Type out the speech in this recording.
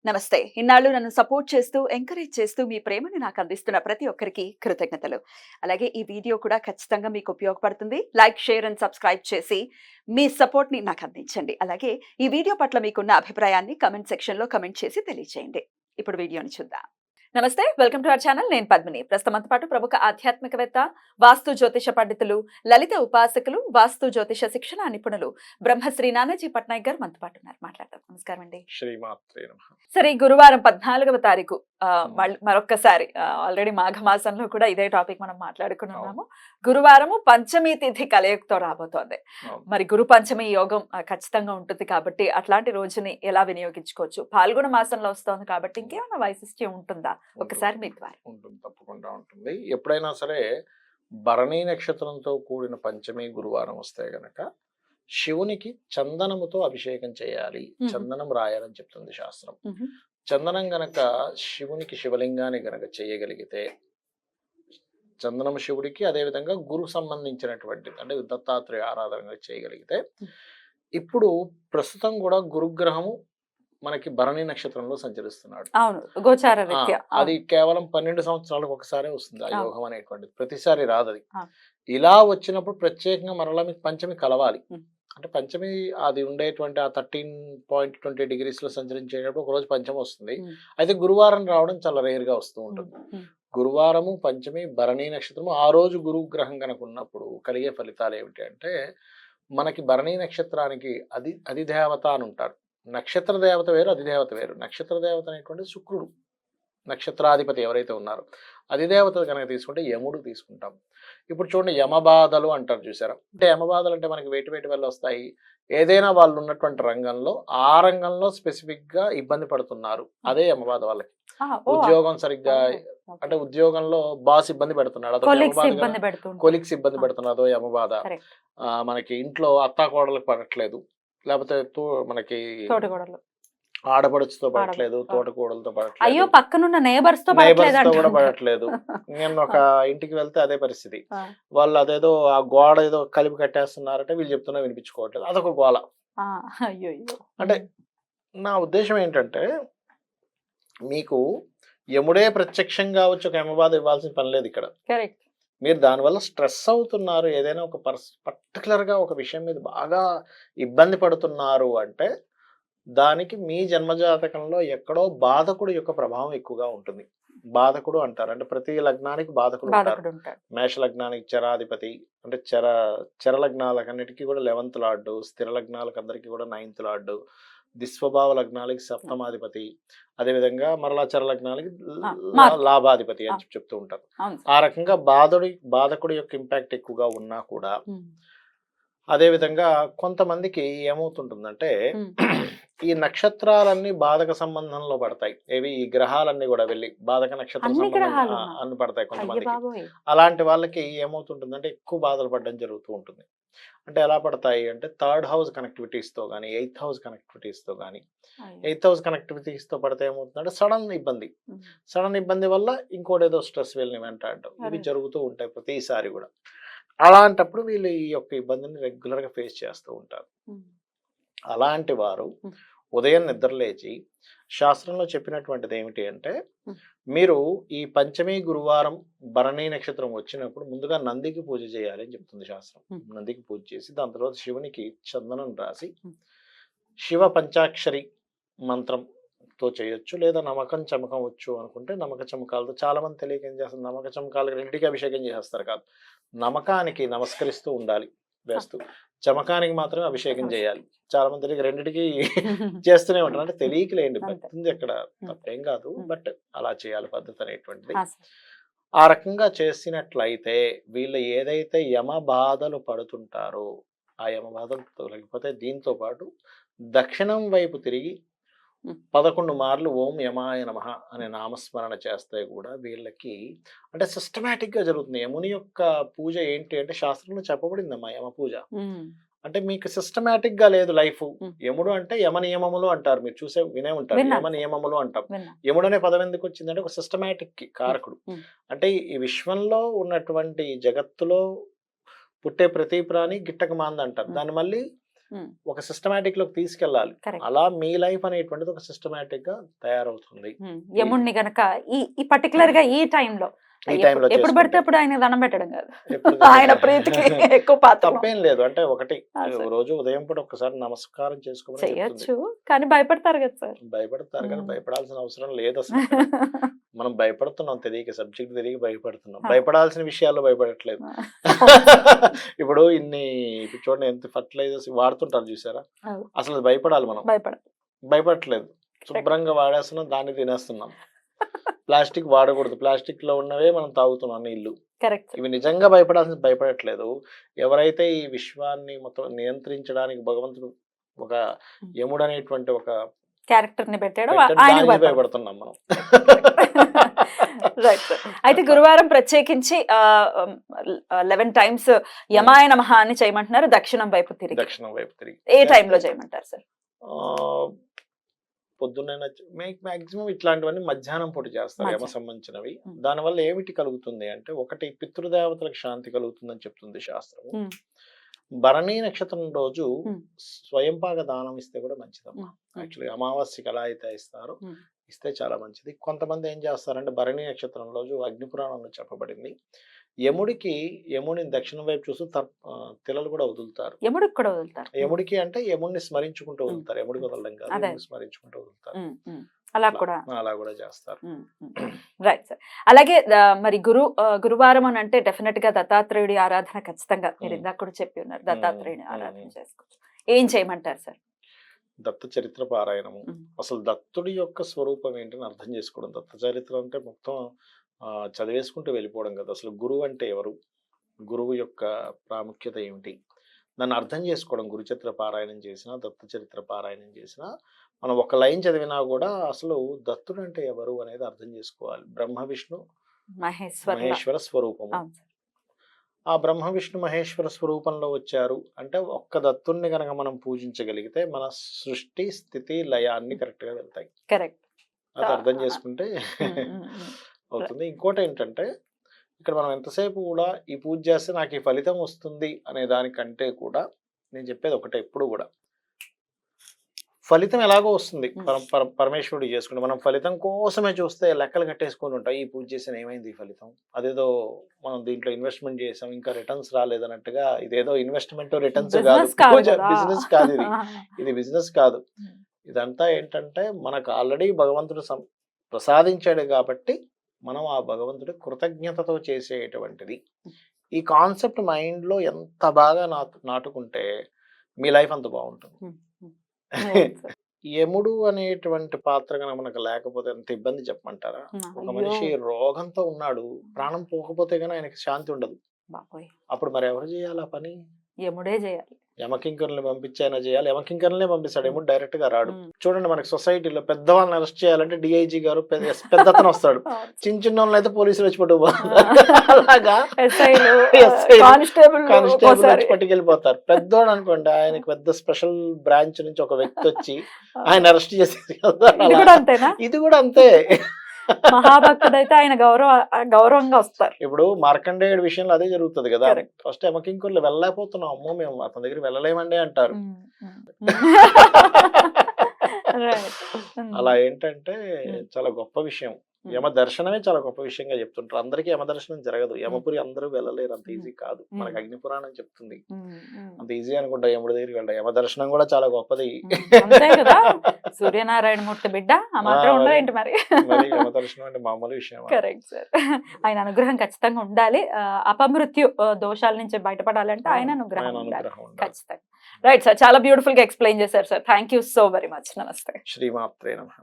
నమస్తే. ఇన్నాళ్ళు నన్ను సపోర్ట్ చేస్తూ, ఎంకరేజ్ చేస్తూ మీ ప్రేమని నాకు అందిస్తున్న ప్రతి ఒక్కరికి కృతజ్ఞతలు. అలాగే ఈ వీడియో కూడా ఖచ్చితంగా మీకు ఉపయోగపడుతుంది. లైక్, షేర్ అండ్ సబ్స్క్రైబ్ చేసి మీ సపోర్ట్‌ని నాకు అందించండి. అలాగే ఈ వీడియో పట్ల మీకున్న అభిప్రాయాన్ని కామెంట్ సెక్షన్‌లో కామెంట్ చేసి తెలియజేయండి. ఇప్పుడు వీడియోని చూద్దాం. నమస్తే. Welcome to our channel. నేను పద్మిని. ప్రస్తుతం మనతో పాటు ప్రముఖ ఆధ్యాత్మికవేత్త, వాస్తు జ్యోతిష పండితులు, లలిత ఉపాసకులు, వాస్తు జ్యోతిష శిక్షణ నిపుణులు బ్రహ్మశ్రీ నానాజీ పట్నాయక్ గారు మనతో పాటు ఉన్నారు. మాట్లాడదాం. నమస్కారం అండి. శ్రీమాత్రే నమః. సరే, ఈ గురువారం 14వ తారీఖు మరొక్కసారి ఆల్రెడీ మాఘమాసంలో కూడా ఇదే టాపిక్ మనం మాట్లాడుకుని ఉన్నాము. గురువారము పంచమి తిథి కలయికతో రాబోతోంది. మరి గురు పంచమి యోగం ఖచ్చితంగా ఉంటుంది కాబట్టి అట్లాంటి రోజుని ఎలా వినియోగించుకోవచ్చు? పాల్గొన మాసంలో వస్తోంది కాబట్టి ఇంకేమైనా వైశిష్ట్యం ఉంటుందా? ఒకసారి మీ ద్వారా. ఉంటుంది, తప్పకుండా ఉంటుంది. ఎప్పుడైనా సరే భరణీ నక్షత్రంతో కూడిన పంచమి గురువారం వస్తే గనక శివునికి చందనముతో అభిషేకం చేయాలి, చందనం రాయాలని చెప్తుంది శాస్త్రం. చందనం గనక శివునికి, శివలింగాన్ని గనక చేయగలిగితే, చందనం శివుడికి, అదేవిధంగా గురు సంబంధించినటువంటిది అంటే దత్తాత్రేయ ఆరాధన చేయగలిగితే, ఇప్పుడు ప్రస్తుతం కూడా గురుగ్రహము మనకి భరణి నక్షత్రంలో సంచరిస్తున్నాడు. అవును, గోచార రీత్యా అది కేవలం 12 సంవత్సరాలకు ఒకసారి వస్తుంది ఆ యోగం అనేటువంటిది, ప్రతిసారి రాదు అది. ఇలా వచ్చినప్పుడు ప్రత్యేకంగా మరలా మీకు పంచమి కలవాలి. అంటే పంచమి అది ఉండేటువంటి ఆ 13.20 degrees లో సంచరించేటప్పుడు ఒకరోజు పంచమి వస్తుంది. అయితే గురువారం రావడం చాలా రేర్ గా వస్తూ ఉంటుంది. గురువారము పంచమి భరణి నక్షత్రము ఆ రోజు గురు గ్రహం కనుక ఉన్నప్పుడు కలిగే ఫలితాలు ఏమిటి అంటే, మనకి భరణి నక్షత్రానికి అధిదేవత అని ఉంటారు. నక్షత్ర దేవత వేరు, అధిదేవత వేరు. నక్షత్ర దేవత అనేటువంటి శుక్రుడు, నక్షత్రాధిపతి ఎవరైతే ఉన్నారో. అధిదేవత కనుక తీసుకుంటే యముడు తీసుకుంటాం. ఇప్పుడు చూడండి, యమబాధలు అంటారు చూసారా? అంటే యమబాధలు అంటే మనకి వేటి వల్ల వస్తాయి? ఏదైనా వాళ్ళు ఉన్నటువంటి రంగంలో, ఆ రంగంలో స్పెసిఫిక్ గా ఇబ్బంది పడుతున్నారు, అదే యమబాధ వాళ్ళకి. ఉద్యోగం సరిగ్గా అంటే ఉద్యోగంలో బాస్ ఇబ్బంది పెడుతున్నాడు, అదో కొలిక్స్ ఇబ్బంది పెడుతున్నదో యమబాధ. మనకి ఇంట్లో అత్తాకోడలకు పడట్లేదు, లేకపోతే మనకి ఆడపడుచుతో పడట్లేదు, తోటకూడలతో పడట్లేదు, అయ్యో పక్కనున్న నైబర్స్ తో కూడా పడట్లేదు. నేను ఒక ఇంటికి వెళ్తే అదే పరిస్థితి. వాళ్ళు అదేదో ఆ గోడ ఏదో కలిపి కట్టేస్తున్నారంటే వీళ్ళు చెప్తున్నా వినిపించుకోవట్లేదు, అదొక గోల. అంటే నా ఉద్దేశం ఏంటంటే, మీకు యముడే ప్రత్యక్షంగా వచ్చి ఒక యమబాధ ఇవ్వాల్సిన పని లేదు ఇక్కడ. మీరు దానివల్ల స్ట్రెస్ అవుతున్నారు, ఏదైనా ఒక పర్టికులర్గా ఒక విషయం మీద బాగా ఇబ్బంది పడుతున్నారు అంటే, దానికి మీ జన్మజాతకంలో ఎక్కడో బాధకుడు యొక్క ప్రభావం ఎక్కువగా ఉంటుంది. బాధకుడు అంటారు అంటే ప్రతి లగ్నానికి బాధకుడు ఉంటారు. మేష లగ్నానికి చరాధిపతి అంటే చర లగ్నాలకన్నిటికీ కూడా 11th లార్డు, స్థిర లగ్నాలకు అందరికీ కూడా 9th లార్డు, దిస్వభావ లగ్నాలకి సప్తమాధిపతి, అదేవిధంగా మరలా చర లగ్నాలకి లాభాధిపతి అని చెప్తూ ఉంటారు. ఆ రకంగా బాధకుడి యొక్క ఇంపాక్ట్ ఎక్కువగా ఉన్నా కూడా, అదేవిధంగా కొంతమందికి ఏమవుతుంటుందంటే, ఈ నక్షత్రాలన్నీ బాధక సంబంధంలో పడతాయి. ఈ గ్రహాలన్నీ కూడా వెళ్ళి బాధక నక్షత్ర సంబంధం అన్ని పడతాయి కొంతమందికి. అలాంటి వాళ్ళకి ఏమవుతుంటుందంటే ఎక్కువ బాధలు పడడం జరుగుతూ ఉంటుంది. అంటే ఎలా పడతాయి అంటే, 3rd house కనెక్టివిటీస్ తో కానీ, 8th house కనెక్టివిటీస్ తో కానీ. 8th house కనెక్టివిటీస్ తో పడితే ఏమవుతుందంటే సడన్ ఇబ్బంది వల్ల ఇంకోటి ఏదో స్ట్రెస్ వీళ్ళని వెంటాడడం, ఇవి జరుగుతూ ఉంటాయి ప్రతిసారి కూడా. అలాంటప్పుడు వీళ్ళు ఈ యొక్క ఇబ్బందిని రెగ్యులర్ గా ఫేస్ చేస్తూ ఉంటారు. అలాంటి వారు ఉదయం నిద్రలేచి శాస్త్రంలో చెప్పినటువంటిది ఏమిటి అంటే, మీరు ఈ పంచమి గురువారం భరణి నక్షత్రం వచ్చినప్పుడు ముందుగా నందికి పూజ చేయాలి అని చెప్తుంది శాస్త్రం. నందికి పూజ చేసి దాని తర్వాత శివునికి చందనం రాసి శివ పంచాక్షరి మంత్రంతో చేయొచ్చు, లేదా నమకం చమకం వచ్చు అనుకుంటే నమక చమకాలతో. చాలా మంది తెలియక ఏం చేస్తారు, నమక చమకాలకి రెండింటికి అభిషేకం చేసేస్తారు. కాదు, నమకానికి నమస్కరిస్తూ ఉండాలి వేస్తూ, చమకానికి మాత్రమే అభిషేకం చేయాలి. చాలా మంది తెలియక రెండింటికి చేస్తూనే ఉంటారు. అంటే తెలియకలేండి, భక్తి ఎక్కడ తప్పేం కాదు, బట్ అలా చేయాలి పద్ధతి అనేటువంటిది. ఆ రకంగా చేసినట్లయితే వీళ్ళు ఏదైతే యమ బాధలు పడుతుంటారో ఆ యమ బాధలు తొలగిపోతే, దీంతో పాటు దక్షిణం వైపు తిరిగి 11 మార్లు ఓం యమాయ నమః అనే నామస్మరణ చేస్తే కూడా వీళ్ళకి అంటే సిస్టమేటిక్ గా జరుగుతుంది. యముని యొక్క పూజ ఏంటి అంటే శాస్త్రంలో చెప్పబడిందమ్మా యమ పూజ. అంటే మీకు సిస్టమేటిక్ గా లేదు లైఫ్. యముడు అంటే యమ నియమములు అంటారు, మీరు వినే ఉంటారు, యమ నియమములు అంటాం. యముడు అనే పదం ఎందుకు వచ్చిందంటే ఒక సిస్టమేటిక్ కారకుడు. అంటే ఈ విశ్వంలో ఉన్నటువంటి జగత్తులో పుట్టే ప్రతి ప్రాణి గిట్టక మాంద అంటారు. దాన్ని మళ్ళీ ఒక సిస్టమాటిక్ లోకి తీసుకెళ్ళాలి. Correct. అలా మీ లైఫ్ అనేటువంటిది ఒక సిస్టమాటిక్ గా తయారవుతుంది. యముణ్ణి గనక ఈ పర్టికులర్ గా ఈ టైంలో ఈ టైంలో ఎప్పుడు పడితే చేసుకుంటే. అప్పుడు ఆయన దండం పెట్టడం కాదు, ఎప్పుడు ఆయన ప్రీతికి ఎక్కువ పాత్ర తప్పేం లేదు. అంటే ఒకటి sir. రోజు ఉదయం పూట ఒకసారి నమస్కారం చేసుకోమని చెప్తుంది. చెయ్యొచ్చు, కానీ భయపడతారు కదా సార్. భయపడతారు కానీ మ్మ్. భయపడాల్సిన అవసరం లేదు అసలు. మనం భయపడుతున్నాం, తెలియక సబ్జెక్ట్ తెలియక భయపడుతున్నాం. భయపడాల్సిన విషయాల్లో భయపడట్లేదు. ఇప్పుడు ఇప్పుడు చూడండి ఎంత ఫర్టిలైజర్స్ వాడుతుంటారు చూసారా, అవును. అసలు అది భయపడాలి మనం. భయపడట్లేదు, శుభ్రంగా వాడేస్తున్నాం, దాన్ని తినేస్తున్నాం. ప్లాస్టిక్ వాడకూడదు, ప్లాస్టిక్ లో ఉన్నవే మనం తాగుతున్నాం నీళ్లు. కరెక్ట్. ఇవి నిజంగా భయపడట్లేదు. ఎవరైతే ఈ విశ్వాన్ని మొత్తం నియంత్రించడానికి భగవంతుడు ఒక యముడు అనేటువంటి ఒక క్యారెక్టర్ ని పెట్టాడు, పెట్టాడు, ఆయన దానికి భయపడుతున్నాం మనం. Right sir. అయితే గురువారం ప్రత్యేకించి 11 times యమాయ నమః అని చేయమంటున్నారు, దక్షిణం వైపు తిరిగి. దక్షిణం వైపు తిరిగి ఏ టైంలో చేయమంటారు సార్? పొద్దున్న మాక్సిమం ఇట్లాంటివన్నీ మధ్యాహ్నం పూట చేస్తారు, యమ మధ్యాహ్నం. సంబంధించినవి. దానివల్ల ఏమిటి కలుగుతుంది అంటే, ఒకటి పితృదేవతలకు శాంతి కలుగుతుందని చెప్తుంది శాస్త్రం. భరణీ నక్షత్రం రోజు స్వయంపాక దానం ఇస్తే కూడా మంచిదమ్మా. యాక్చువల్లీ అమావాస్యకి ఎలా అయితే ఇస్తారో ఇస్తే చాలా మంచిది. కొంతమంది ఏం చేస్తారంటే, భరణీ నక్షత్రం రోజు అగ్నిపురాణంలో చెప్పబడింది, యముడిని దక్షిణం వైపు చూస్తూ తిలలు కూడా వదులుతారు. యముడికి కూడా వదులుతారు. యముడికి అంటే యముడిని స్మరించుకుంటూ వదులుతారు, యముడికి వదలడం కాదు, యముడిని స్మరించుకుంటూ వదులుతారు. అలా కూడా చేస్తారు. Right sir. అలాగే మరి గురువారం అని అంటే డెఫినెట్ గా దత్తాత్రేయుడి ఆరాధన ఖచ్చితంగా, మీరు ఇందాక కూడా చెప్పి ఉన్నారు, దత్తాత్రేయుడి ఆరాధన చేసుకోవచ్చు. ఏం చేయమంటారు సార్? దత్త చరిత్ర పారాయణము. అసలు దత్తుడి యొక్క స్వరూపం ఏంటని అర్థం చేసుకోవడం. దత్త చరిత్ర అంటే మొత్తం చదివేసుకుంటూ వెళ్ళిపోవడం కదా. అసలు గురువు అంటే ఎవరు, గురువు యొక్క ప్రాముఖ్యత ఏమిటి, దాన్ని అర్థం చేసుకోవడం. గురుచరిత్ర పారాయణం చేసినా, దత్త చరిత్ర పారాయణం చేసినా, మనం ఒక లైన్ చదివినా కూడా అసలు దత్తుడు అంటే ఎవరు అనేది అర్థం చేసుకోవాలి. బ్రహ్మ విష్ణు మహేశ్వర స్వరూపము. ఆ బ్రహ్మ విష్ణు మహేశ్వర స్వరూపంలో వచ్చారు అంటే, ఒక్క దత్తుడిని కనుక మనం పూజించగలిగితే మన సృష్టి స్థితి లయాన్ని కరెక్ట్ గా వెళ్తాయి. కరెక్ట్. అది అర్థం చేసుకుంటే అవుతుంది. ఇంకోటి ఏంటంటే, ఇక్కడ మనం ఎంతసేపు కూడా ఈ పూజ చేస్తే నాకు ఈ ఫలితం వస్తుంది అనే దానికంటే కూడా నేను చెప్పేది ఒకటే, ఎప్పుడు కూడా ఫలితం ఎలాగో వస్తుంది. పరమేశ్వరుడు చేసుకుంటే మనం ఫలితం కోసమే చూస్తే లెక్కలు కట్టేసుకొని ఉంటాం. ఈ పూజ చేసిన ఏమైంది ఈ ఫలితం, అదేదో మనం దీంట్లో ఇన్వెస్ట్మెంట్ చేసాం ఇంకా రిటర్న్స్ రాలేదన్నట్టుగా, ఇదేదో ఇన్వెస్ట్మెంట్ రిటర్న్స్ కాదు, బిజినెస్ కాదు, ఇది బిజినెస్ కాదు. ఇదంతా ఏంటంటే, మనకు ఆల్రెడీ భగవంతుడు ప్రసాదించాడు కాబట్టి మనం ఆ భగవంతుడి కృతజ్ఞతతో చేసేటువంటిది. ఈ కాన్సెప్ట్ మైండ్ లో ఎంత బాగా నాటుకుంటే మీ లైఫ్ అంత బాగుంటుంది. యముడు అనేటువంటి పాత్ర కనుక మనకు లేకపోతే ఎంత ఇబ్బంది చెప్పమంటారా? ఒక మనిషి రోగంతో ఉన్నాడు, ప్రాణం పోకపోతే గానీ ఆయనకి శాంతి ఉండదు. అప్పుడు మరి ఎవరు చేయాలి ఆ పని? యముడే చేయాలి. యమకింకరుల్ని పంపించైనా చేయాలి. యమకింకరులనే పంపిస్తాడు, యముడు డైరెక్ట్ గా రాడు. చూడండి, మనకి సొసైటీలో పెద్దవాళ్ళని అరెస్ట్ చేయాలంటే డిఐజీ గారు పెద్ద అతను వస్తాడు, చిన్న వాళ్ళని అయితే పోలీసులు వచ్చి అలాగా కానిస్టేబుల్ వచ్చి పట్టుకెళ్ళిపోతారు. పెద్దోడు అనుకోండి, ఆయనకి పెద్ద స్పెషల్ బ్రాంచ్ నుంచి ఒక వ్యక్తి వచ్చి ఆయన అరెస్ట్ చేసేది. ఇది కూడా అంతే. మహాభక్తుడైతే ఆయన గౌరవంగా వస్తారు. ఇప్పుడు మార్కండేయుడి విషయంలో అదే జరుగుతుంది కదా. ఫస్ట్ యమకింకరులు వెళ్ళలేకపోతున్నాం, అమ్మో మేము అతని దగ్గర వెళ్ళలేమండి అంటారు. అలా ఏంటంటే చాలా గొప్ప విషయం. యమ దర్శనమే చాలా గొప్ప విషయంగా చెప్తుంటారు. అందరికీ యమ దర్శనం జరగదు, యమపురి అందరూ వెళ్ళలేరు, అంత ఈజీ కాదు. మనకి అగ్నిపురాణం చెప్తుంది, అంత ఈజీ అనుకుంటా యముడి దగ్గరికి వెళ్ళడం. యమ దర్శనం కూడా చాలా గొప్పది. సూర్యనారాయణ మూర్తి బిడ్డ ఉండేంటి మరి యమ దర్శనం అంటే మామూలు విషయం. Correct sir. ఆయన అనుగ్రహం ఖచ్చితంగా ఉండాలి. అపమృత్యు దోషాల నుంచి బయటపడాలంటే ఆయన అనుగ్రహం ఉండాలి ఖచ్చితంగా. రైట్ సార్, చాలా బ్యూటిఫుల్ గా ఎక్స్ప్లెయిన్ చేశారు sir. Thank you so very much. నమస్తే. శ్రీమాత్రే నమః.